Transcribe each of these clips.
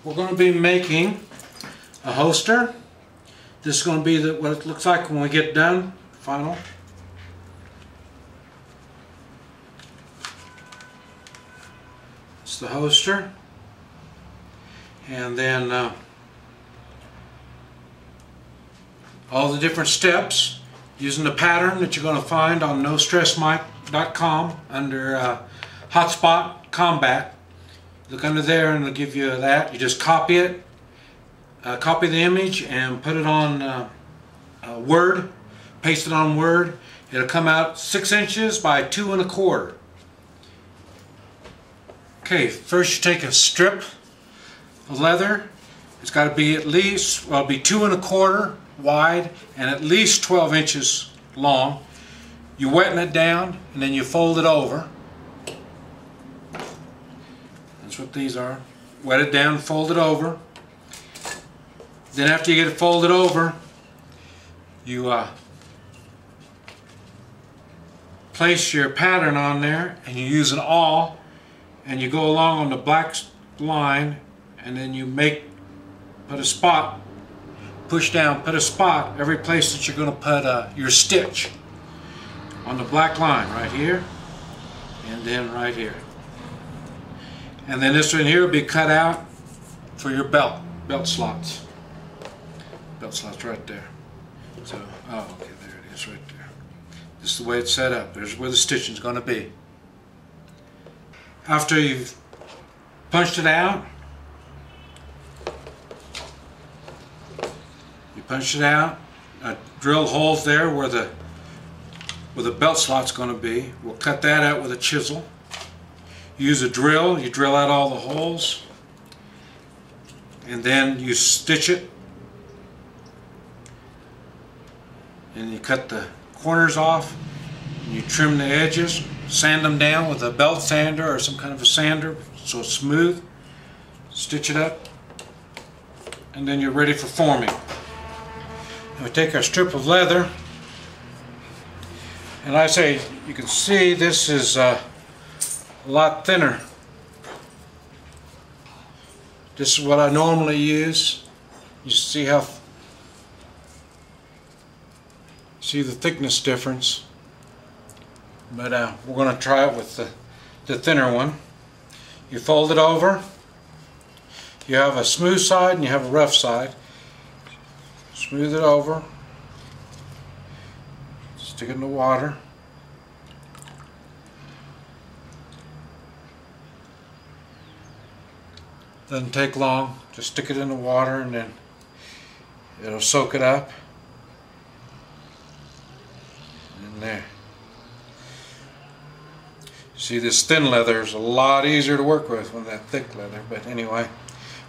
we're going to be making a holster. This is going to be what it looks like when we get done, final. It's the holster. And then all the different steps using the pattern that you're going to find on NoStressMike.com under Hotspot Combat. Look under there and it'll give you that. You just copy it, copy the image and put it on Word, paste it on Word. It'll come out 6 inches by 2 1/4. Okay, first you take a strip of leather. It's got to be at least, well, it'll be 2 1/4 wide and at least 12 inches long. You weten it down and then you fold it over. That's what these are. Wet it down, fold it over. Then after you get it folded over, you place your pattern on there and you use an awl and you go along on the black line and then you put a spot, push down, put a spot every place that you're going to put your stitch on the black line right here and then right here. And then this one here will be cut out for your belt slots. Belt slots right there. So, oh, okay, there it is right there. This is the way it's set up. There's where the stitching is going to be. After you've punched it out, drill holes there where the belt slot's going to be. We'll cut that out with a chisel. Use a drill, you drill out all the holes, and then you stitch it, and you cut the corners off, and you trim the edges, sand them down with a belt sander or some kind of a sander so it's smooth, stitch it up, and then you're ready for forming. And we take our strip of leather, and I say, you can see this is a lot thinner. This is what I normally use. You see the thickness difference. But we're going to try it with the thinner one. You fold it over. You have a smooth side and you have a rough side. Smooth it over. Stick it in the water. Doesn't take long. Just stick it in the water and then it'll soak it up. And there. See, this thin leather is a lot easier to work with than that thick leather, but anyway.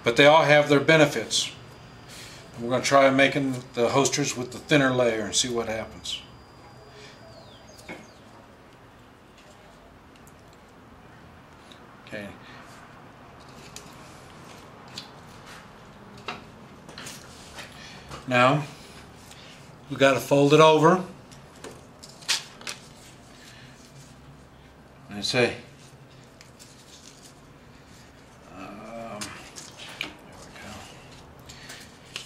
But they all have their benefits. We're going to try making the holsters with the thinner layer and see what happens. Okay. Now, we got to fold it over. I say, there we go.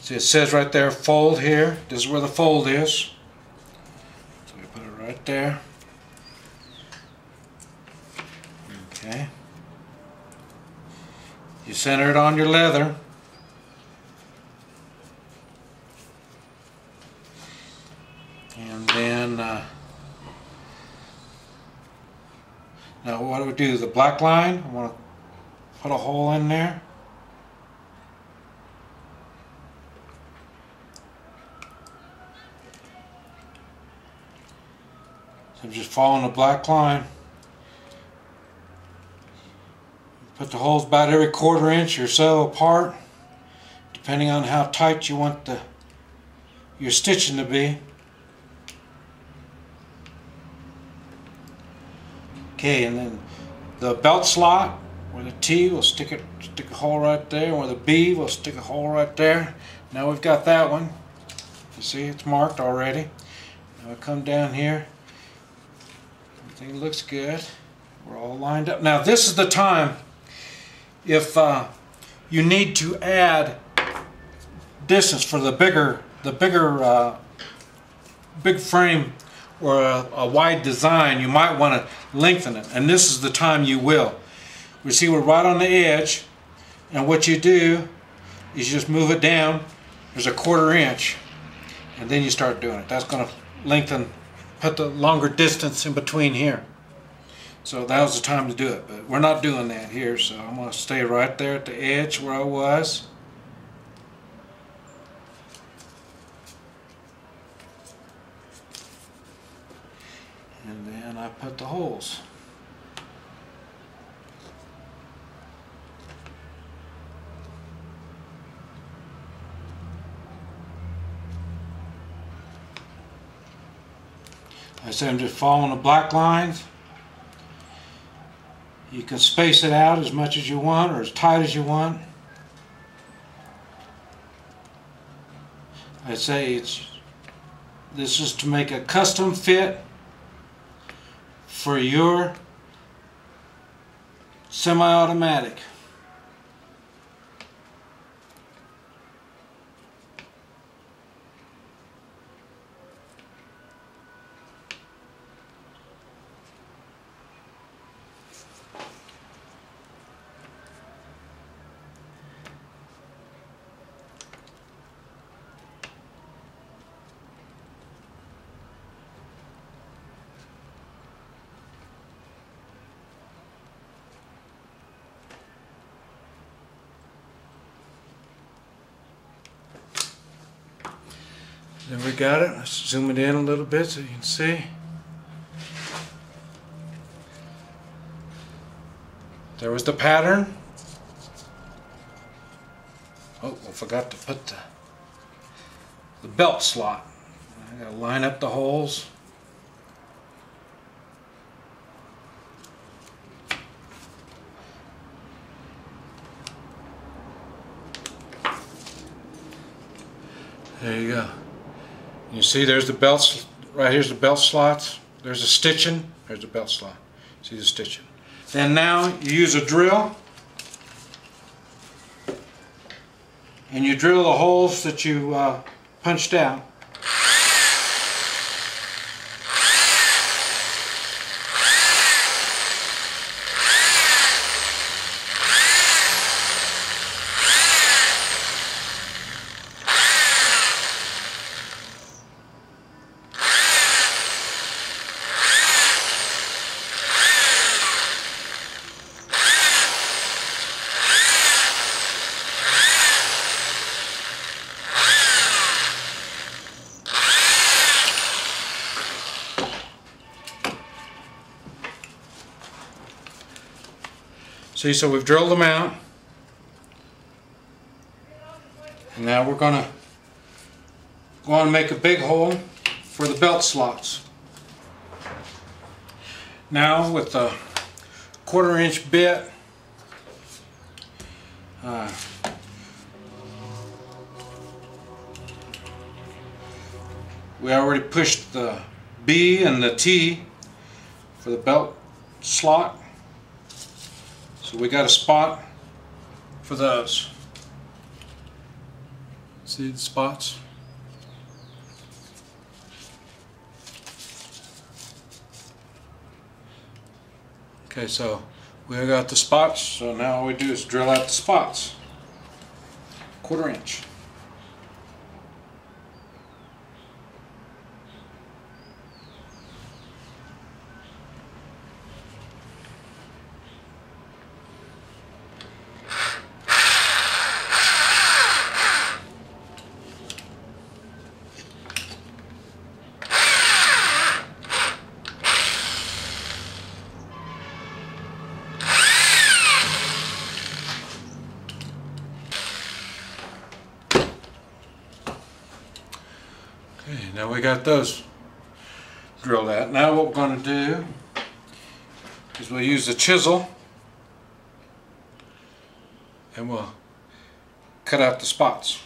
See, it says right there, fold here. This is where the fold is. So we put it right there. Okay. You center it on your leather. And then, now what do we do? The black line, I want to put a hole in there. So I'm just following the black line. Put the holes about every 1/4 inch or so apart, depending on how tight you want your stitching to be. Okay, and then the belt slot, where the T, we'll stick a hole right there, and where the B, we'll stick a hole right there. Now we've got that one. You see, it's marked already. Now I come down here. Everything looks good. We're all lined up. Now this is the time, if you need to add distance for the bigger big frame or a wide design. You might want to lengthen it, and this is the time you will. We see we're right on the edge, and what you do is you just move it down. There's a 1/4 inch, and then you start doing it. That's going to lengthen, put the longer distance in between here. So that was the time to do it, but we're not doing that here, so I'm going to stay right there at the edge where I was. And then I put the holes. I said I'm just following the black lines. You can space it out as much as you want or as tight as you want. I say this is to make a custom fit for your semi-automatic. Then we got it. Let's zoom it in a little bit so you can see. There was the pattern. Oh, I forgot to put the belt slot. I gotta line up the holes. There you go. You see there's the belts, right here's the belt slots. There's the stitching, there's the belt slot. See the stitching. Then now you use a drill and you drill the holes that you punched out. See, so we've drilled them out, and now we're going to go on and make a big hole for the belt slots. Now with the 1/4 inch bit, we already pushed the B and the T for the belt slot. So we got a spot for those. See the spots? Okay, so we got the spots, so now all we do is drill out the spots. 1/4 inch. Okay, now we got those drilled out. Now what we're going to do is we'll use the chisel and we'll cut out the spots.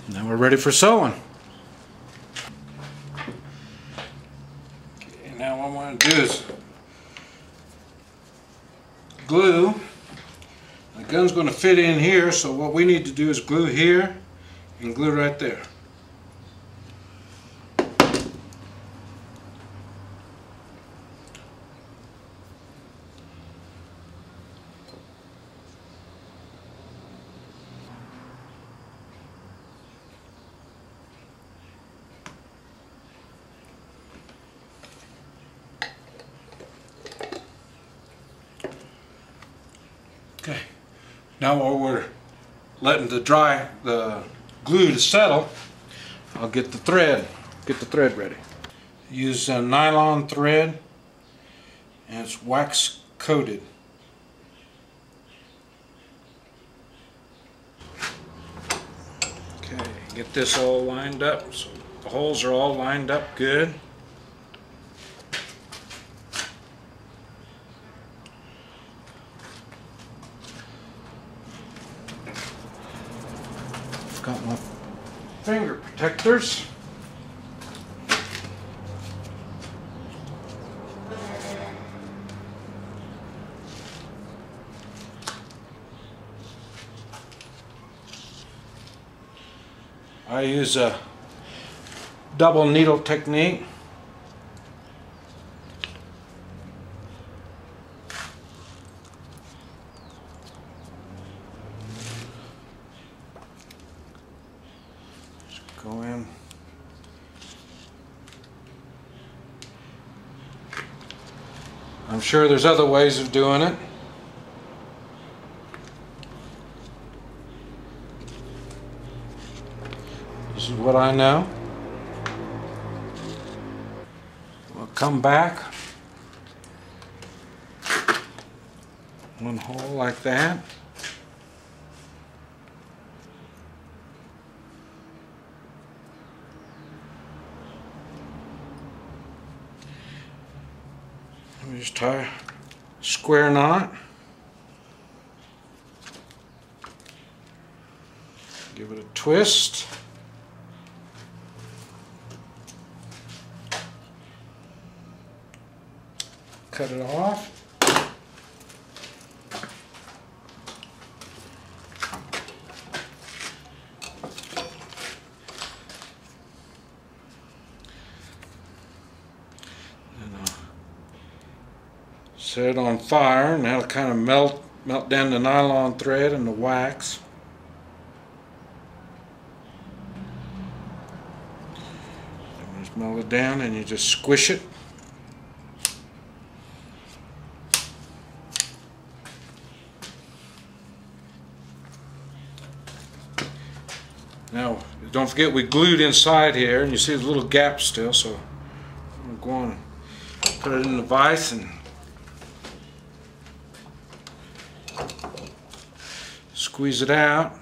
Now we're ready for sewing. Okay, now what I'm going to do is glue. The gun's going to fit in here, so what we need to do is glue here and glue right there. Okay, now while we're letting the glue to settle, I'll get the thread ready. Use a nylon thread, and it's wax coated. Okay, get this all lined up so the holes are all lined up good. Got my finger protectors. I use a double needle technique. Go in. I'm sure there's other ways of doing it. This is what I know. We'll come back. One hole like that. Let me just tie a square knot. Give it a twist. Cut it off. Set it on fire, and that'll kind of melt down the nylon thread and the wax. Just melt it down, and you just squish it. Now, don't forget we glued inside here, and you see the little gap still, so I'm going to put it in the vise and squeeze it out.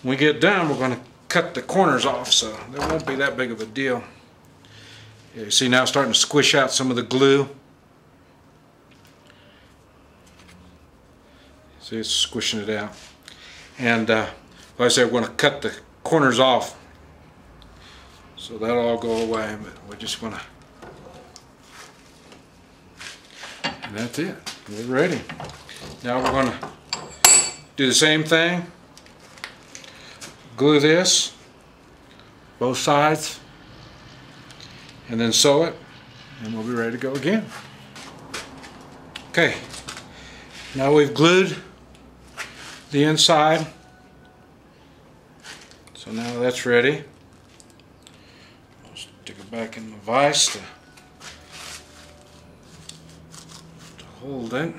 When we get done, we're going to cut the corners off, so there won't be that big of a deal. Yeah, you see now it's starting to squish out some of the glue. See, it's squishing it out. And like I said, we're going to cut the corners off, so that'll all go away, but we're just going to. And that's it. We're ready. Now we're going to do the same thing. Glue this, both sides, and then sew it, and we'll be ready to go again. Okay, now we've glued the inside, so now that's ready. I'll stick it back in the vise to hold it.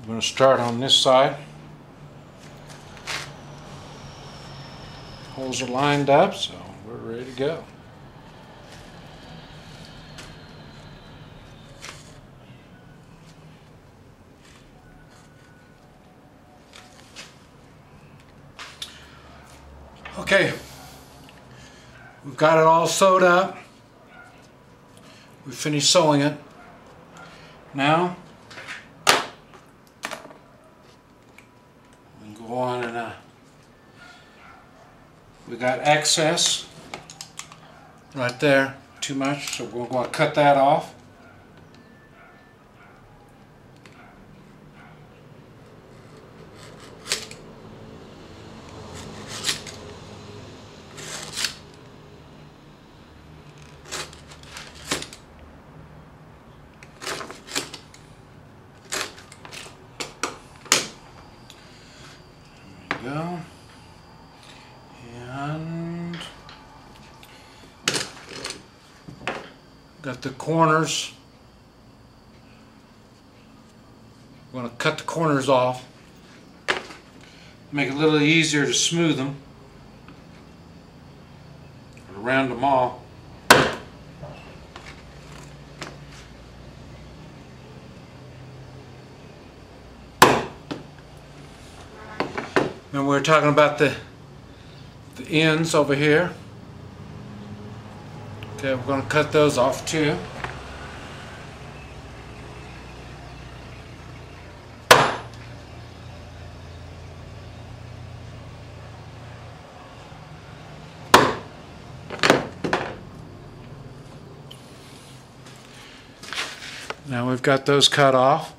I'm going to start on this side. Holes are lined up, so we're ready to go. Okay, we've got it all sewed up. We finished sewing it. Now we can go on and we got excess right there, too much, so we're going to cut that off. Go. And got the corners. I'm going to cut the corners off. Make it a little easier to smooth them. Round them all. And we're talking about the ends over here. Okay, we're going to cut those off too. Now we've got those cut off.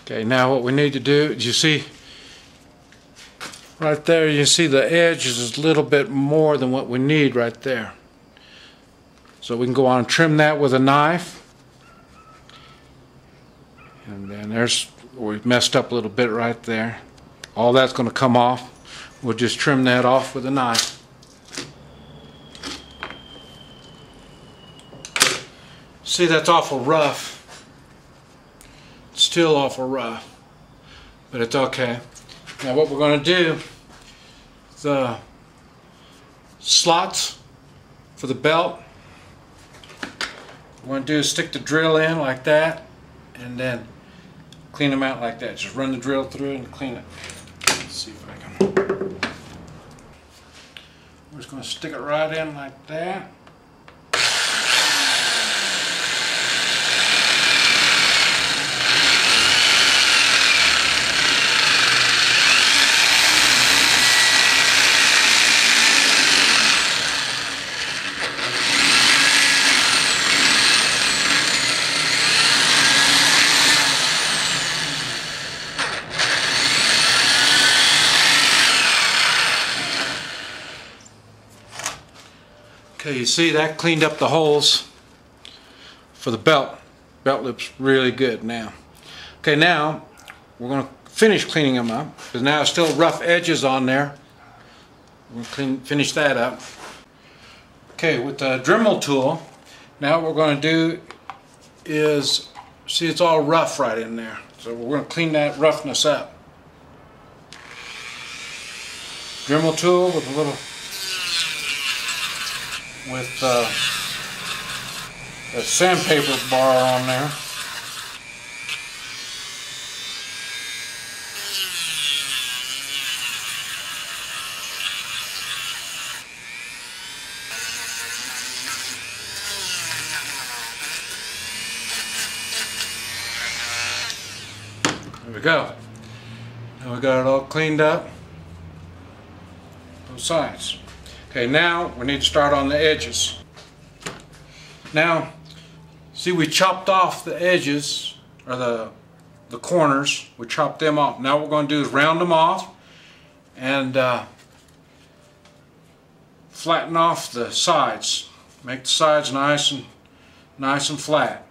Okay, now what we need to do is, you see right there, you see the edge is a little bit more than what we need right there. So we can go on and trim that with a knife. And then there's, we messed up a little bit right there. All that's going to come off. We'll just trim that off with a knife. See, that's awful rough. Still awful rough, but it's okay. Now what we're going to do, the slots for the belt, what we're going to do is stick the drill in like that and then clean them out like that. Just run the drill through and clean it. Let's see if I can. We're just going to stick it right in like that. Okay, you see that cleaned up the holes for the belt. Belt looks really good now. Okay, now we're going to finish cleaning them up, because now it's still rough edges on there. We'll finish that up. Okay, with the Dremel tool, now what we're going to do is, see, it's all rough right in there. So we're going to clean that roughness up. Dremel tool with a little, with a sandpaper bar on there. There we go. Now we got it all cleaned up, both sides. Okay, now we need to start on the edges. Now, see, we chopped off the edges, or the corners. We chopped them off. Now what we're going to do is round them off and flatten off the sides. Make the sides nice and flat.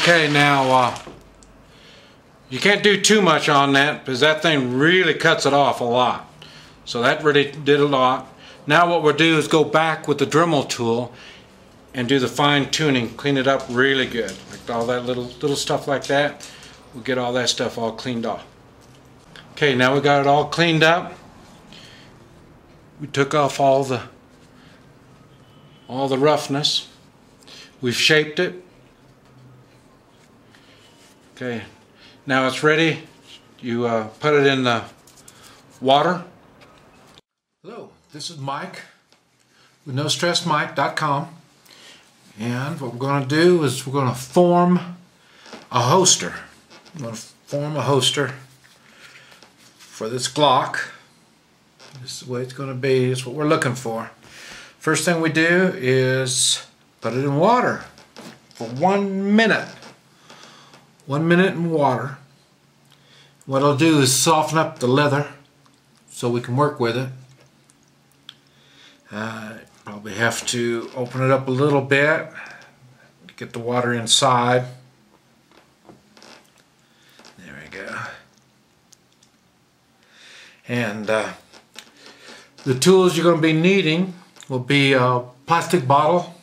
Okay, now you can't do too much on that because that thing really cuts it off a lot. So that really did a lot. Now what we'll do is go back with the Dremel tool and do the fine tuning, clean it up really good. Like all that little stuff like that, we'll get all that stuff all cleaned off. Okay, now we got it all cleaned up. We took off all the roughness. We've shaped it. Okay, now it's ready. You put it in the water. Hello, this is Mike with NoStressMike.com, and what we're going to do is we're going to form a holster. I'm going to form a holster for this Glock. This is the way it's going to be. It's what we're looking for. First thing we do is put it in water for 1 minute. 1 minute in water. What it'll do is soften up the leather so we can work with it. Probably have to open it up a little bit to get the water inside. There we go. And the tools you're going to be needing will be a plastic bottle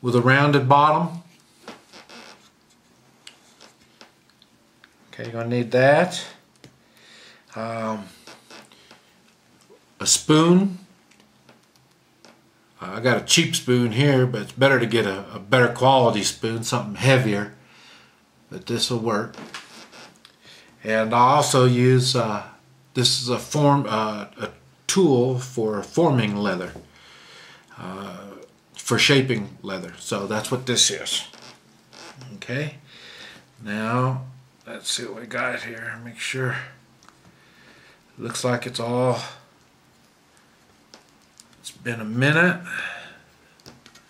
with a rounded bottom. Okay, you're going to need that. A spoon. I got a cheap spoon here, but it's better to get a better quality spoon, something heavier. But this will work. And I also use this is a tool for forming leather, for shaping leather. So that's what this is. Okay. Now let's see what we got here. Make sure. It looks like it's all. It's been a minute.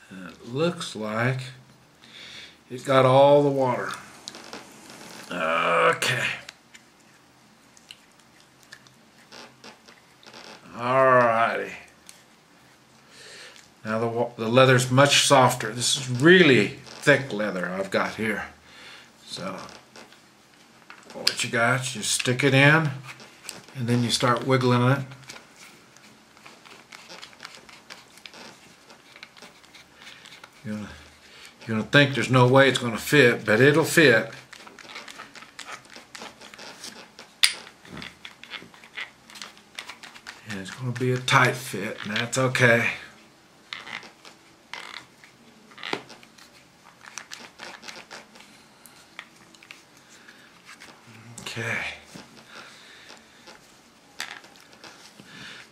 And it looks like it got all the water. Okay. Alrighty. Now the leather's much softer. This is really thick leather I've got here. So what you got, you stick it in and then you start wiggling it. You're gonna think there's no way it's gonna fit, but it'll fit. And it's gonna be a tight fit, and that's okay.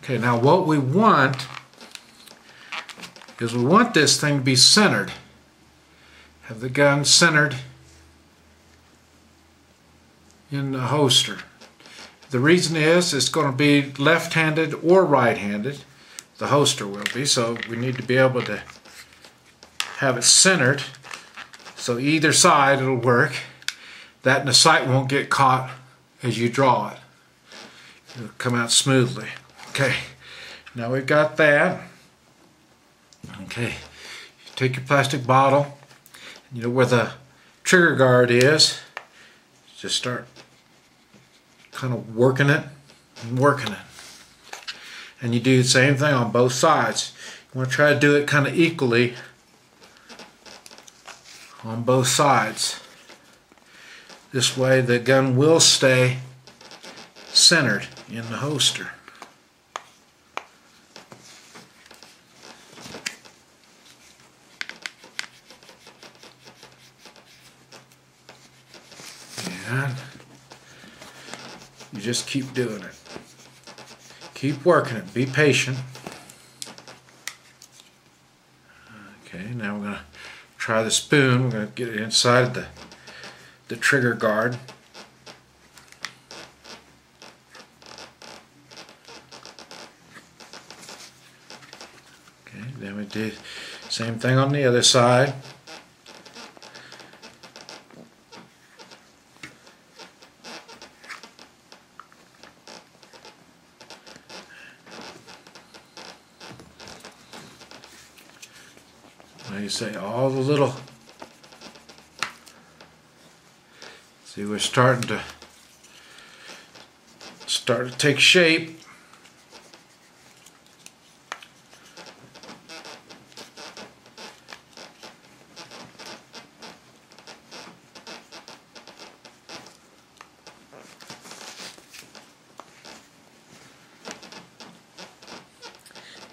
Okay, now what we want is we want this thing to be centered. Have the gun centered in the holster. The reason is it's going to be left-handed or right-handed. The holster will be, so we need to be able to have it centered so either side it'll work. That and the sight won't get caught as you draw it. It'll come out smoothly. Okay, now we've got that. Okay, you take your plastic bottle, you know where the trigger guard is, just start kind of working it and working it. And you do the same thing on both sides. You want to try to do it kind of equally on both sides. This way the gun will stay centered in the holster. And you just keep doing it. Keep working it. Be patient. Okay, now we're going to try the spoon. We're going to get it inside the trigger guard. Okay, then we do the same thing on the other side. Like you say, all the little See, we're starting to take shape.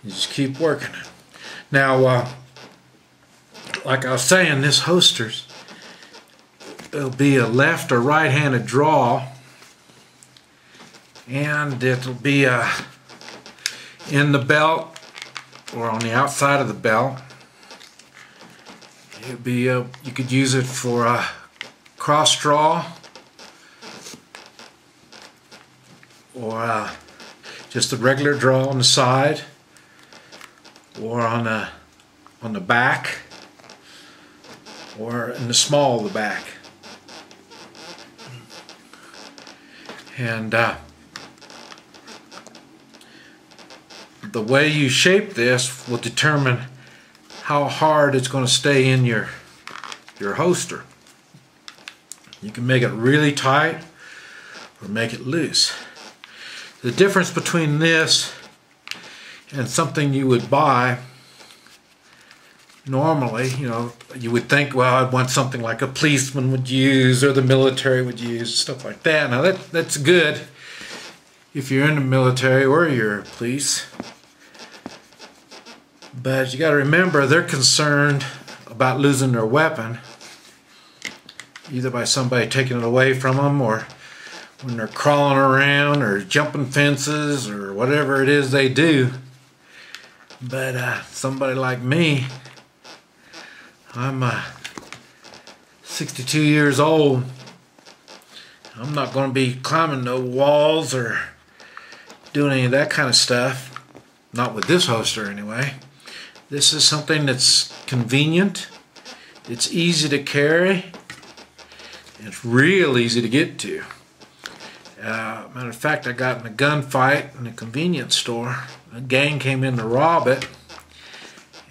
You just keep working it. Now, like I was saying, this holster's, it'll be a left or right-handed draw, and it'll be in the belt or on the outside of the belt. It'll be you could use it for a cross draw, or just a regular draw on the side, or on the back, or in the small of the back. And the way you shape this will determine how hard it's going to stay in your holster. You can make it really tight or make it loose. The difference between this and something you would buy normally, you know, you would think, well, I'd want something like a policeman would use or the military would use, stuff like that. Now that's good if you're in the military or you're police. But you got to remember, they're concerned about losing their weapon, either by somebody taking it away from them, or when they're crawling around or jumping fences or whatever it is they do. But somebody like me, I'm 62 years old. I'm not going to be climbing no walls or doing any of that kind of stuff. Not with this holster anyway. This is something that's convenient. It's easy to carry. It's real easy to get to. Matter of fact, I got in a gunfight in a convenience store. A gang came in to rob it,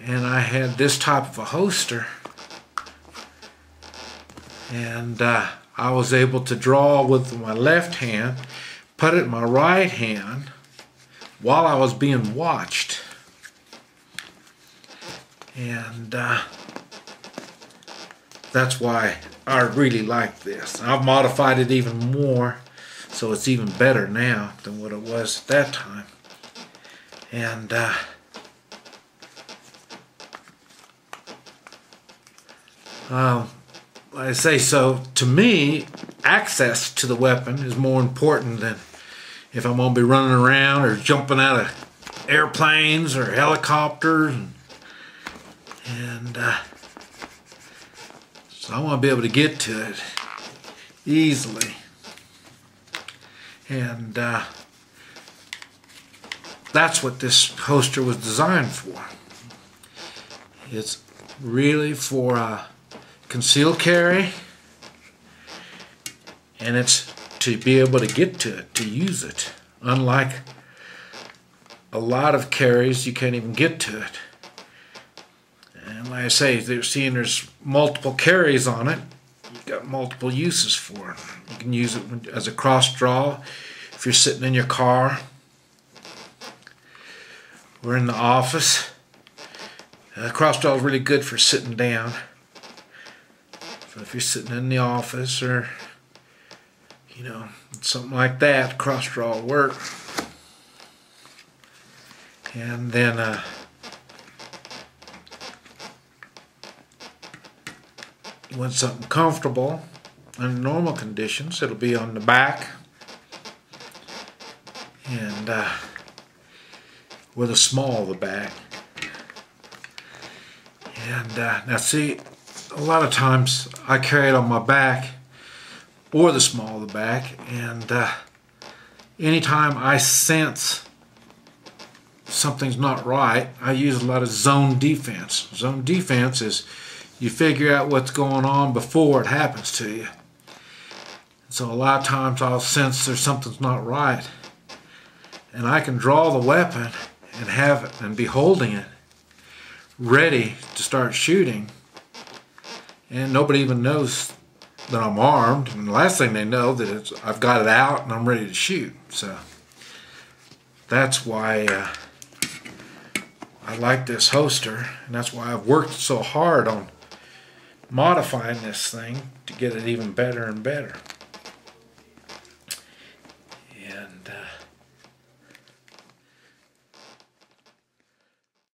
and I had this type of a holster, and I was able to draw with my left hand, put it in my right hand while I was being watched. And that's why I really like this. I've modified it even more, so it's even better now than what it was at that time. And like I say, so to me, access to the weapon is more important than if I'm going to be running around or jumping out of airplanes or helicopters. And so I want to be able to get to it easily. And that's what this holster was designed for. It's really for concealed carry, and it's to be able to get to it, to use it. Unlike a lot of carries, you can't even get to it. And like I say, there's multiple carries on it. You've got multiple uses for it. You can use it as a cross draw if you're sitting in your car or in the office. Cross draw is really good for sitting down. So if you're sitting in the office or, you know, something like that, cross draw will work. And then you want something comfortable under normal conditions, it'll be on the back and with a small of the back. And now see, a lot of times I carry it on my back or the small of the back, and anytime I sense something's not right, I use a lot of zone defense. Zone defense is you figure out what's going on before it happens to you. So a lot of times I'll sense there's something's not right, and I can draw the weapon and have it and be holding it ready to start shooting, and nobody even knows that I'm armed, and the last thing they know that it's, I've got it out and I'm ready to shoot. So that's why I like this holster, and that's why I've worked so hard on modifying this thing to get it even better and better.